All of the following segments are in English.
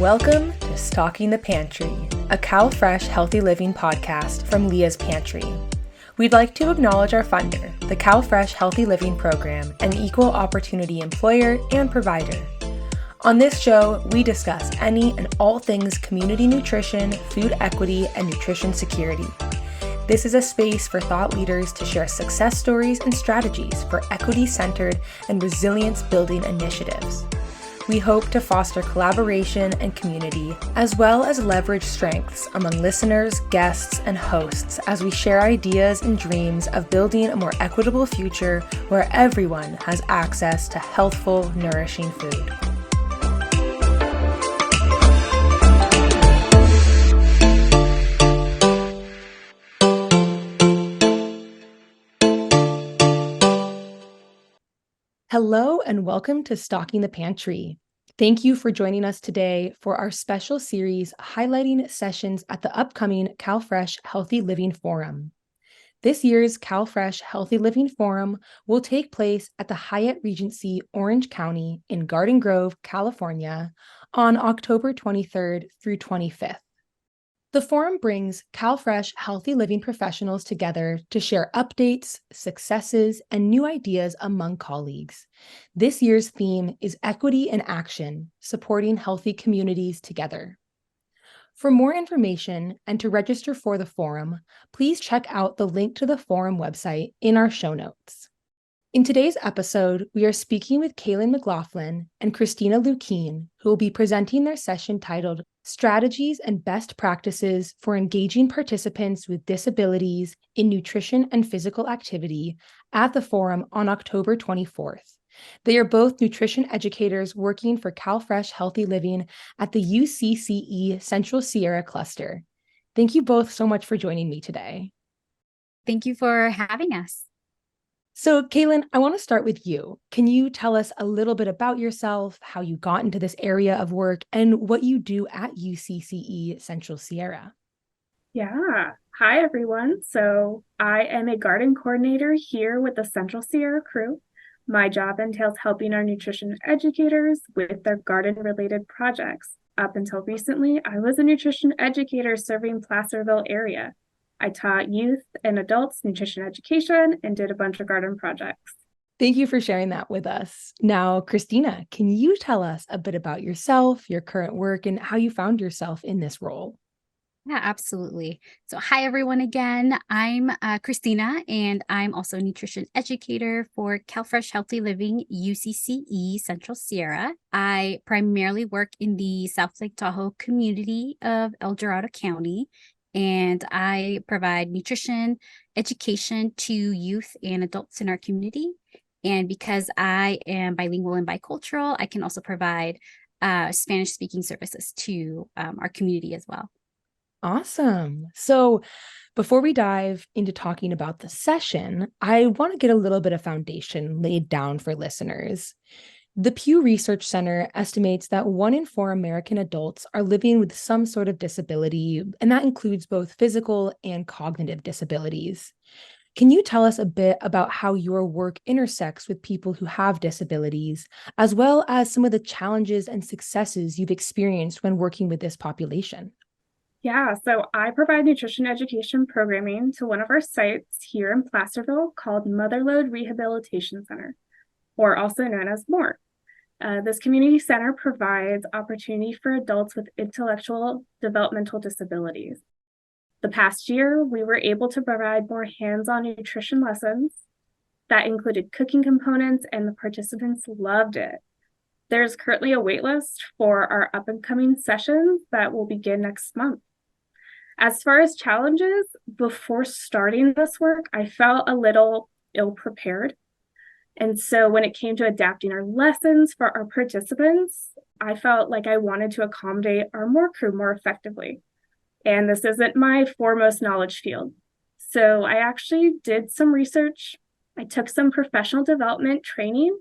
Welcome to Stocking the Pantry, a CalFresh Healthy Living podcast from Leah's Pantry. We'd like to acknowledge our funder, the CalFresh Healthy Living Program, an equal opportunity employer and provider. On this show, we discuss any and all things community nutrition, food equity, and nutrition security. This is a space for thought leaders to share success stories and strategies for equity-centered and resilience-building initiatives. We hope to foster collaboration and community, as well as leverage strengths among listeners, guests, and hosts as we share ideas and dreams of building a more equitable future where everyone has access to healthful, nourishing food. Hello and welcome to Stocking the Pantry. Thank you for joining us today for our special series highlighting sessions at the upcoming CalFresh Healthy Living Forum. This year's CalFresh Healthy Living Forum will take place at the Hyatt Regency Orange County in Garden Grove, California on October 23rd through 25th. The forum brings CalFresh Healthy Living professionals together to share updates, successes, and new ideas among colleagues. This year's theme is Equity in Action, Supporting Healthy Communities Together. For more information and to register for the forum, please check out the link to the forum website in our show notes. In today's episode, we are speaking with Cailin McLaughlin and Cristina Luquin, who will be presenting their session titled Strategies and Best Practices for Engaging Participants with Disabilities in Nutrition and Physical Activity at the forum on October 24th. They are both nutrition educators working for CalFresh Healthy Living at the UCCE Central Sierra Cluster. Thank you both so much for joining me today. Thank you for having us. So, Cailin, I want to start with you. Can you tell us a little bit about yourself, how you got into this area of work, and what you do at UCCE Central Sierra? Yeah. Hi, everyone. So I am a garden coordinator here with the Central Sierra crew. My job entails helping our nutrition educators with their garden-related projects. Up until recently, I was a nutrition educator serving Placerville area. I taught youth and adults nutrition education and did a bunch of garden projects. Thank you for sharing that with us. Now, Cristina, can you tell us a bit about yourself, your current work, and how you found yourself in this role? Yeah, absolutely. So hi, everyone again. I'm Cristina, and I'm also a nutrition educator for CalFresh Healthy Living, UCCE Central Sierra. I primarily work in the South Lake Tahoe community of El Dorado County, and I provide nutrition education to youth and adults in our community. And because I am bilingual and bicultural, I can also provide Spanish-speaking services to our community as well. Awesome. So before we dive into talking about the session, I want to get a little bit of foundation laid down for listeners. The Pew Research Center estimates that 1 in 4 American adults are living with some sort of disability, and that includes both physical and cognitive disabilities. Can you tell us a bit about how your work intersects with people who have disabilities, as well as some of the challenges and successes you've experienced when working with this population? Yeah, so I provide nutrition education programming to one of our sites here in Placerville called Motherlode Rehabilitation Center, or also known as MORE. This community center provides opportunity for adults with intellectual developmental disabilities. The past year, we were able to provide more hands-on nutrition lessons that included cooking components, and the participants loved it. There's currently a wait list for our up-and-coming sessions that will begin next month. As far as challenges, before starting this work, I felt a little ill-prepared. And so when it came to adapting our lessons for our participants, I felt like I wanted to accommodate our MORE crew more effectively. And this isn't my foremost knowledge field. So I actually did some research. I took some professional development training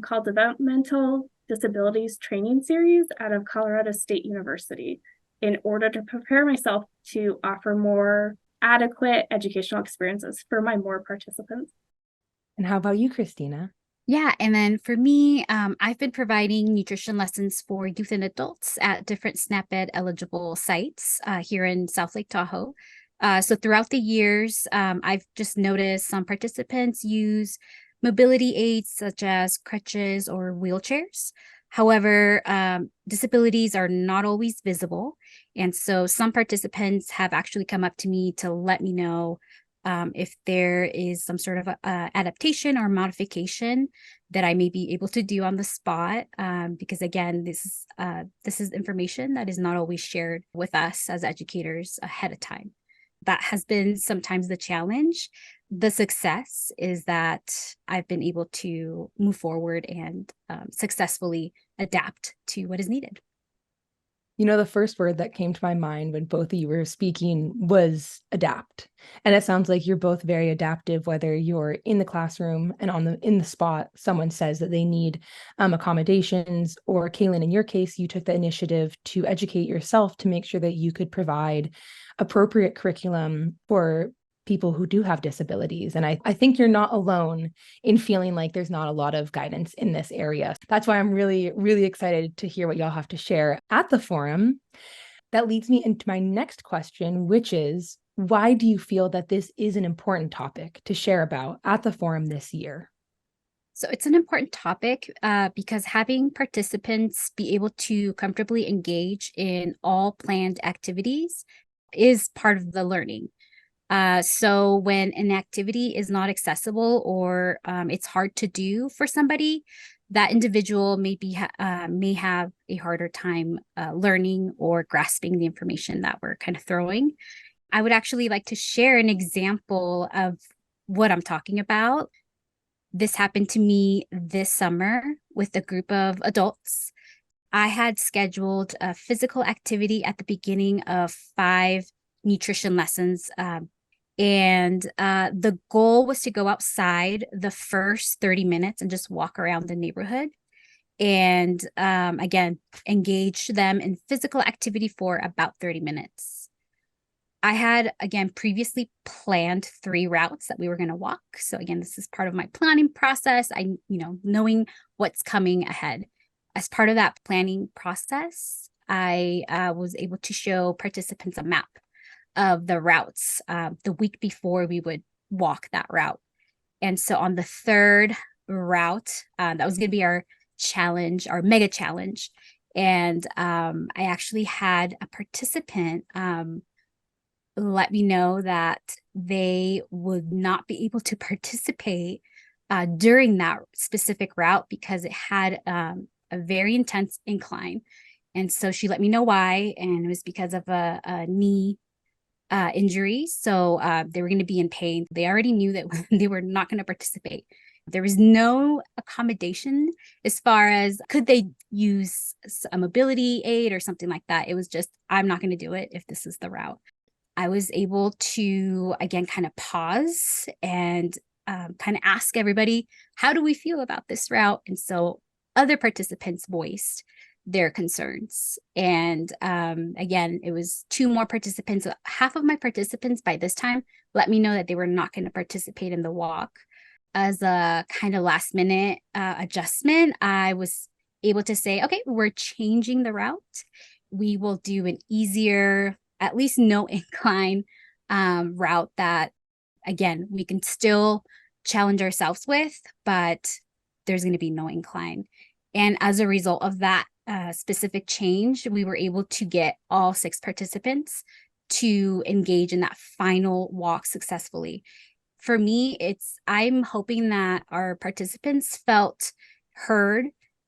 called Developmental Disabilities Training Series out of Colorado State University in order to prepare myself to offer more adequate educational experiences for my MORE participants. And how about you, Cristina? Yeah, and then for me, I've been providing nutrition lessons for youth and adults at different SNAP-Ed eligible sites here in South Lake Tahoe. So throughout the years, I've just noticed some participants use mobility aids such as crutches or wheelchairs. However, disabilities are not always visible. And so some participants have actually come up to me to let me know if there is some sort of adaptation or modification that I may be able to do on the spot, because again, this is information that is not always shared with us as educators ahead of time. That has been sometimes the challenge. The success is that I've been able to move forward and successfully adapt to what is needed. The first word that came to my mind when both of you were speaking was adapt. And it sounds like you're both very adaptive, whether you're in the classroom and in the spot, someone says that they need accommodations, or Cailin, in your case, you took the initiative to educate yourself to make sure that you could provide appropriate curriculum for people who do have disabilities. And I think you're not alone in feeling like there's not a lot of guidance in this area. That's why I'm really, really excited to hear what y'all have to share at the forum. That leads me into my next question, which is, why do you feel that this is an important topic to share about at the forum this year? So it's an important topic because having participants be able to comfortably engage in all planned activities is part of the learning. So when an activity is not accessible or it's hard to do for somebody, that individual may have a harder time learning or grasping the information that we're kind of throwing. I would actually like to share an example of what I'm talking about. This happened to me this summer with a group of adults. I had scheduled a physical activity at the beginning of 5 nutrition lessons. And the goal was to go outside the first 30 minutes and just walk around the neighborhood. And again, engage them in physical activity for about 30 minutes. I had, again, previously planned 3 routes that we were going to walk. So again, this is part of my planning process. Knowing what's coming ahead. As part of that planning process, I was able to show participants a map of the routes the week before we would walk that route. And so on the 3rd route, that was going to be our challenge, our mega challenge. And I actually had a participant let me know that they would not be able to participate during that specific route because it had a very intense incline. And so she let me know why, and it was because of a knee injury. So they were going to be in pain. They already knew that they were not going to participate. There was no accommodation as far as could they use a mobility aid or something like that. It was just, I'm not going to do it if this is the route. I was able to, again, kind of pause and kind of ask everybody, how do we feel about this route? And so other participants voiced their concerns. And again, it was 2 more participants. Half of my participants by this time let me know that they were not going to participate in the walk. As a kind of last minute adjustment, I was able to say, okay, we're changing the route. We will do an easier, at least no incline route that, again, we can still challenge ourselves with, but there's going to be no incline. And as a result of that specific change, we were able to get all 6 participants to engage in that final walk successfully. For me, I'm hoping that our participants felt heard.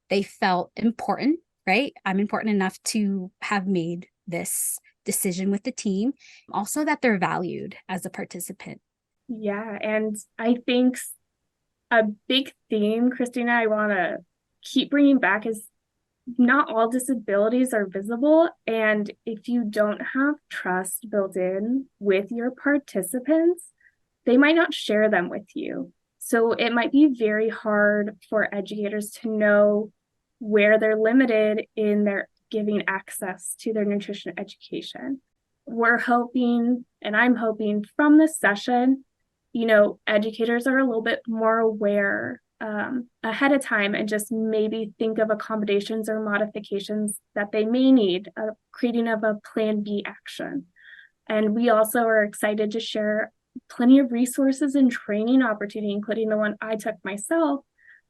They felt important, right? I'm important enough to have made this decision with the team. Also that they're valued as a participant. Yeah, and I think a big theme, Cristina, I want to keep bringing back is not all disabilities are visible. And if you don't have trust built in with your participants, they might not share them with you. So it might be very hard for educators to know where they're limited in their giving access to their nutrition education. We're hoping, and I'm hoping from this session, educators are a little bit more aware ahead of time and just maybe think of accommodations or modifications that they may need, creating of a plan B action. And we also are excited to share plenty of resources and training opportunity, including the one I took myself,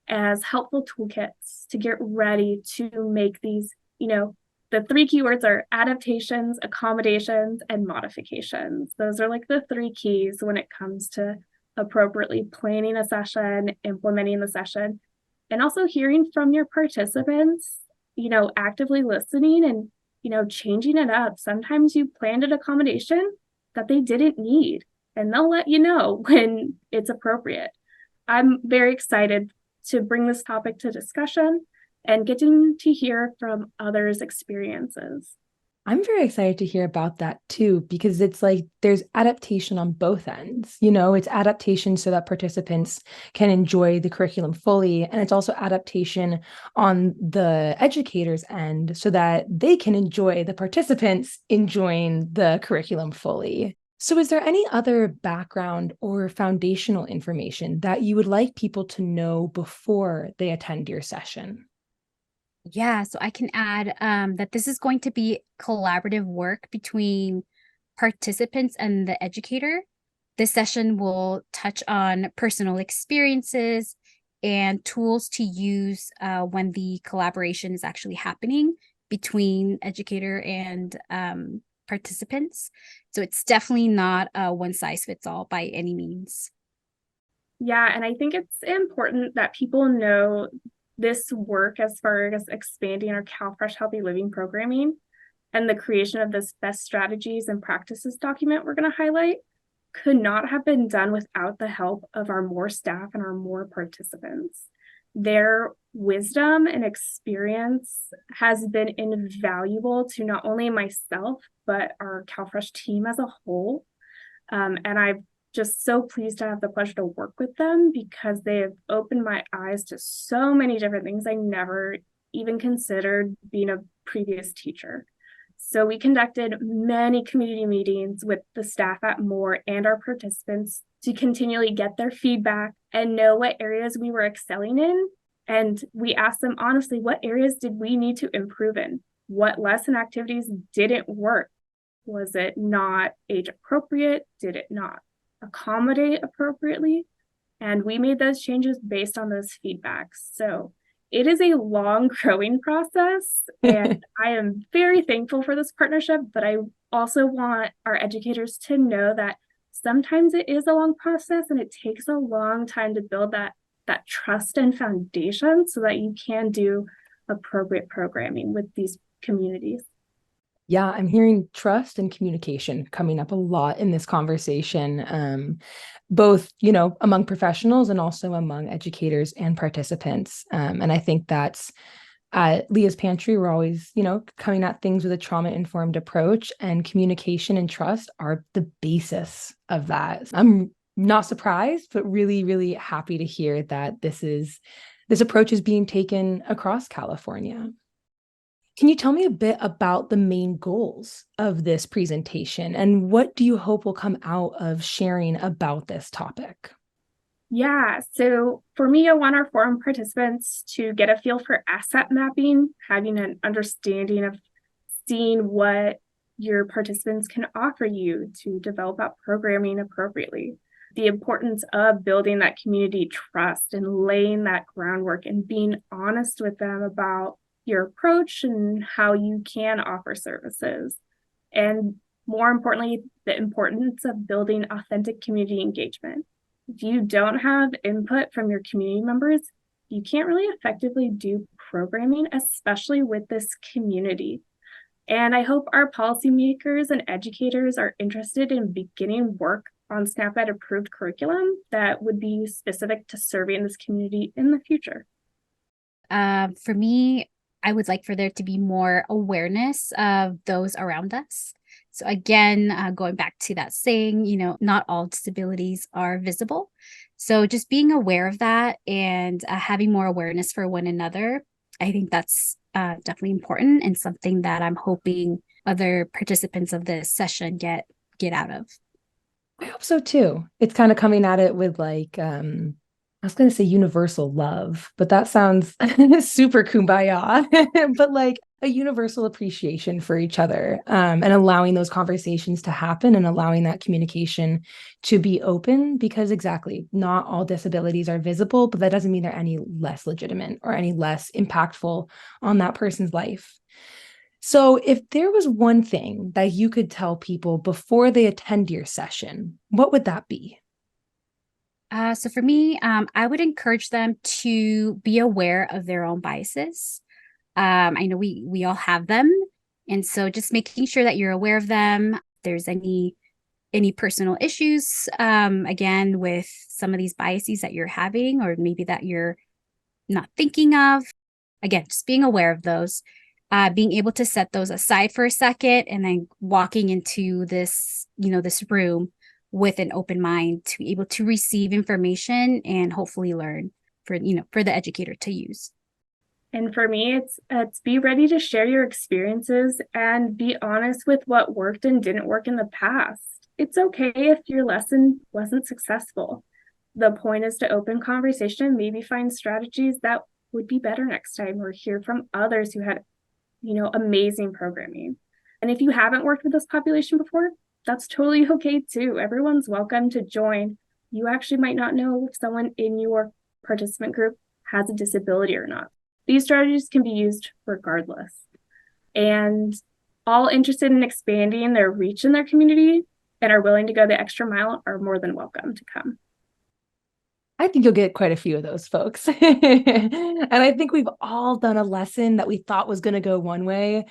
as helpful toolkits to get ready to make these, the three keywords are adaptations, accommodations, and modifications. Those are like the three keys when it comes to appropriately planning a session, implementing the session, and also hearing from your participants, actively listening and, changing it up. Sometimes you planned an accommodation that they didn't need, and they'll let you know when it's appropriate. I'm very excited to bring this topic to discussion and getting to hear from others' experiences. I'm very excited to hear about that too, because it's like there's adaptation on both ends. It's adaptation so that participants can enjoy the curriculum fully. And it's also adaptation on the educator's end so that they can enjoy the participants enjoying the curriculum fully. So is there any other background or foundational information that you would like people to know before they attend your session? Yeah, so I can add that this is going to be collaborative work between participants and the educator. This session will touch on personal experiences and tools to use when the collaboration is actually happening between educator and participants. So it's definitely not a one size fits all by any means. Yeah, and I think it's important that people know this work as far as expanding our CalFresh Healthy Living programming and the creation of this best strategies and practices document we're going to highlight could not have been done without the help of our more staff and our more participants. Their wisdom and experience has been invaluable to not only myself, but our CalFresh team as a whole. And I've just so pleased to have the pleasure to work with them because they have opened my eyes to so many different things I never even considered being a previous teacher. So we conducted many community meetings with the staff at Moore and our participants to continually get their feedback and know what areas we were excelling in. And we asked them honestly, what areas did we need to improve in? What lesson activities didn't work? Was it not age appropriate? Did it not accommodate appropriately? And we made those changes based on those feedbacks. So it is a long growing process, and I am very thankful for this partnership, but I also want our educators to know that sometimes it is a long process and it takes a long time to build that trust and foundation so that you can do appropriate programming with these communities. Yeah, I'm hearing trust and communication coming up a lot in this conversation, both, among professionals and also among educators and participants. And I think that's at Leah's Pantry, we're always, coming at things with a trauma-informed approach, and communication and trust are the basis of that. I'm not surprised, but really, really happy to hear that this approach is being taken across California. Can you tell me a bit about the main goals of this presentation and what do you hope will come out of sharing about this topic? Yeah, so for me, I want our forum participants to get a feel for asset mapping, having an understanding of seeing what your participants can offer you to develop out programming appropriately. The importance of building that community trust and laying that groundwork and being honest with them about your approach and how you can offer services. And more importantly, the importance of building authentic community engagement. If you don't have input from your community members, you can't really effectively do programming, especially with this community. And I hope our policymakers and educators are interested in beginning work on SNAP-Ed approved curriculum that would be specific to serving this community in the future. For me, I would like for there to be more awareness of those around us. So again, going back to that saying, not all disabilities are visible. So just being aware of that and having more awareness for one another, I think that's definitely important and something that I'm hoping other participants of this session get out of. I hope so too. It's kind of coming at it with I was going to say universal love, but that sounds super kumbaya, but like a universal appreciation for each other, and allowing those conversations to happen and allowing that communication to be open, because exactly, not all disabilities are visible, but that doesn't mean they're any less legitimate or any less impactful on that person's life. So if there was one thing that you could tell people before they attend your session, what would that be? So for me, I would encourage them to be aware of their own biases. I know we all have them, and so just making sure that you're aware of them. If there's any personal issues, again, with some of these biases that you're having, or maybe that you're not thinking of. Again, just being aware of those, being able to set those aside for a second, and then walking into this room with an open mind to be able to receive information and hopefully learn for the educator to use. And for me, it's be ready to share your experiences and be honest with what worked and didn't work in the past. It's okay if your lesson wasn't successful. The point is to open conversation, maybe find strategies that would be better next time, or hear from others who had, amazing programming. And if you haven't worked with this population before, that's totally okay too. Everyone's welcome to join. You actually might not know if someone in your participant group has a disability or not. These strategies can be used regardless. And all interested in expanding their reach in their community and are willing to go the extra mile are more than welcome to come. I think you'll get quite a few of those folks. And I think we've all done a lesson that we thought was going to go one way,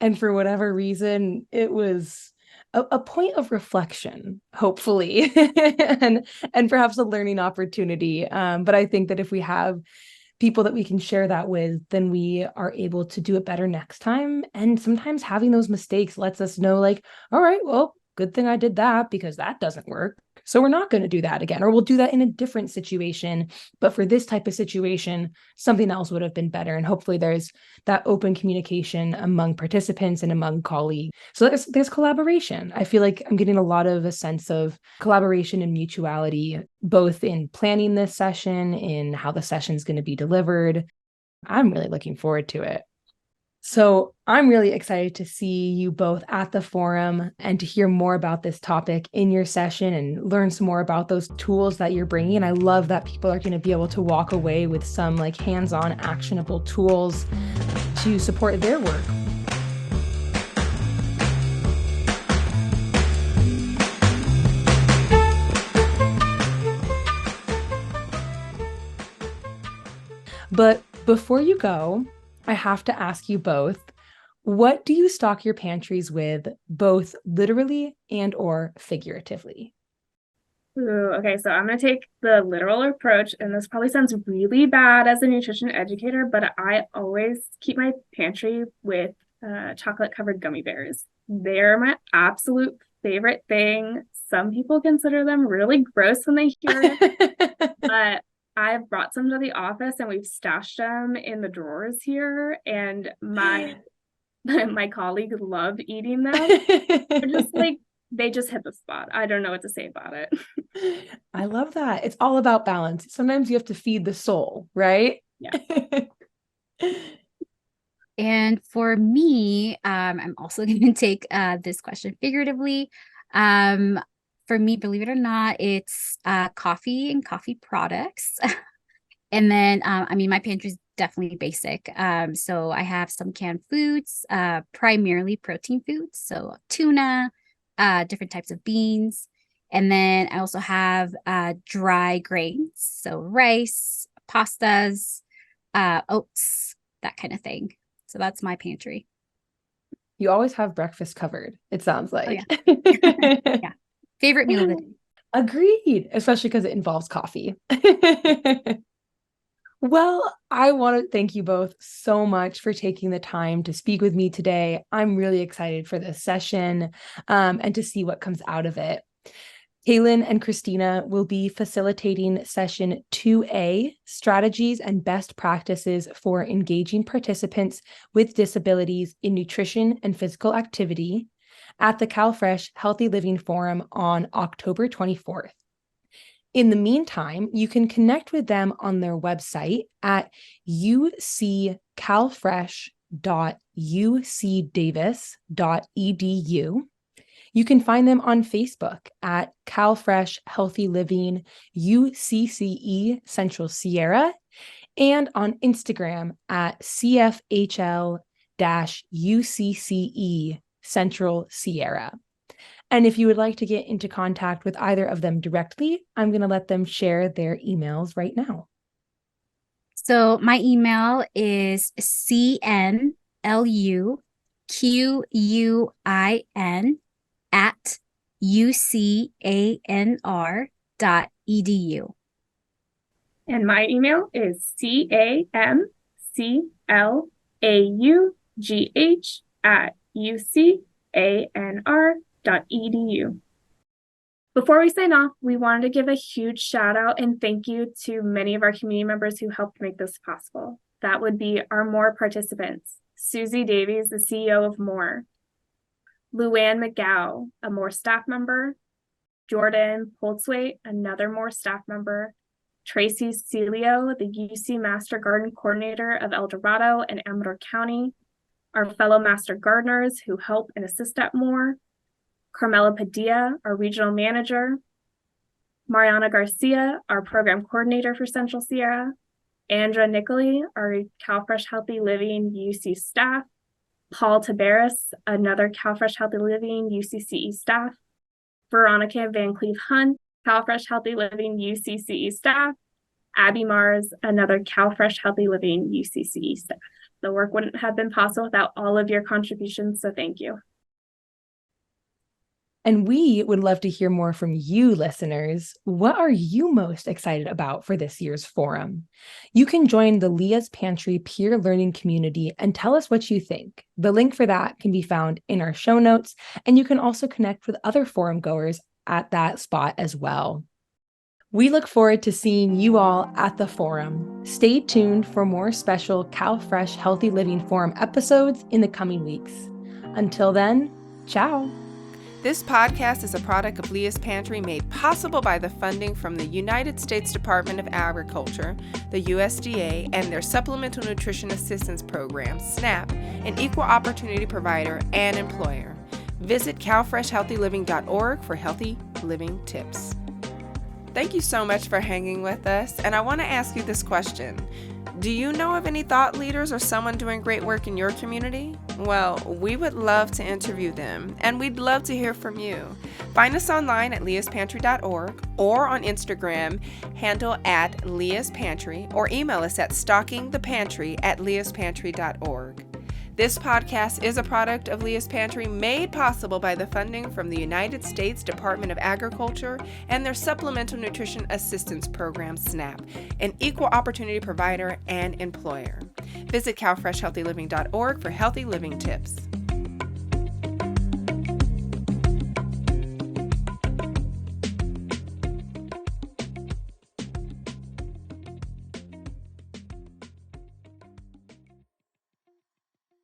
and for whatever reason, it was a point of reflection, hopefully, and perhaps a learning opportunity. But I think that if we have people that we can share that with, then we are able to do it better next time. And sometimes having those mistakes lets us know, like, all right, well, good thing I did that, because that doesn't work. So we're not going to do that again, or we'll do that in a different situation. But for this type of situation, something else would have been better. And hopefully there's that open communication among participants and among colleagues. So there's collaboration. I feel like I'm getting a lot of a sense of collaboration and mutuality, both in planning this session, in how the session is going to be delivered. I'm really looking forward to it. So I'm really excited to see you both at the forum and to hear more about this topic in your session and learn some more about those tools that you're bringing. And I love that people are going to be able to walk away with some like hands-on actionable tools to support their work. But before you go, I have to ask you both, what do you stock your pantries with, both literally and or figuratively? Ooh, okay, so I'm going to take the literal approach, and this probably sounds really bad as a nutrition educator, but I always keep my pantry with chocolate-covered gummy bears. They're my absolute favorite thing. Some people consider them really gross when they hear it, but I've brought some to the office and we've stashed them in the drawers here, and my colleagues love eating them. They're just like, they just hit the spot. I don't know what to say about it. I love that. It's all about balance. Sometimes you have to feed the soul, right? Yeah. And for me, I'm also going to take this question figuratively. For me, believe it or not, it's coffee and coffee products. And then, my pantry is definitely basic. So I have some canned foods, primarily protein foods. So tuna, different types of beans. And then I also have dry grains. So rice, pastas, oats, that kind of thing. So that's my pantry. You always have breakfast covered, it sounds like. Oh, yeah. Yeah. Favorite meal of the day. Agreed, especially because it involves coffee. Well, I want to thank you both so much for taking the time to speak with me today. I'm really excited for this session, and to see what comes out of it. Cailin and Cristina will be facilitating session 2A, Strategies and Best Practices for Engaging Participants with Disabilities in Nutrition and Physical Activity, at the CalFresh Healthy Living Forum on October 24th. In the meantime, you can connect with them on their website at uccalfresh.ucdavis.edu. You can find them on Facebook at CalFresh Healthy Living UCCE Central Sierra and on Instagram at CFHL-UCCE Central Sierra. And if you would like to get into contact with either of them directly, I'm going to let them share their emails right now. So my email is cnluquin@ucanr.edu. And my email is camclaugh@ucanr.edu. Before we sign off, we wanted to give a huge shout out and thank you to many of our community members who helped make this possible. That would be our MORE participants, Susie Davies, the CEO of MORE, Luann McGow, a MORE staff member, Jordan Poltzwaite, another MORE staff member, Tracy Celio, the UC Master Garden Coordinator of El Dorado and Amador County, our fellow Master Gardeners who help and assist at MORE, Carmela Padilla, our Regional Manager, Mariana Garcia, our Program Coordinator for Central Sierra, Andra Nicoli, our CalFresh Healthy Living UC staff, Paul Tabaris, another CalFresh Healthy Living UCCE staff, Veronica Van Cleve Hunt, CalFresh Healthy Living UCCE staff, Abby Mars, another CalFresh Healthy Living UCCE staff. The work wouldn't have been possible without all of your contributions, so thank you. And we would love to hear more from you, listeners. What are you most excited about for this year's forum? You can join the Leah's Pantry peer learning community and tell us what you think. The link for that can be found in our show notes, and you can also connect with other forum goers at that spot as well. We look forward to seeing you all at the forum. Stay tuned for more special CalFresh Healthy Living Forum episodes in the coming weeks. Until then, ciao. This podcast is a product of Leah's Pantry, made possible by the funding from the United States Department of Agriculture, the USDA, and their Supplemental Nutrition Assistance Program, SNAP, an equal opportunity provider and employer. Visit calfreshhealthyliving.org for healthy living tips. Thank you so much for hanging with us, and I want to ask you this question. Do you know of any thought leaders or someone doing great work in your community? Well, we would love to interview them, and we'd love to hear from you. Find us online at leahaspantry.org or on Instagram, handle at Leah's Pantry, or email us at stockingthepantry@leahaspantry.org. This podcast is a product of Leah's Pantry, made possible by the funding from the United States Department of Agriculture and their Supplemental Nutrition Assistance Program, SNAP, an equal opportunity provider and employer. Visit calfreshhealthyliving.org for healthy living tips.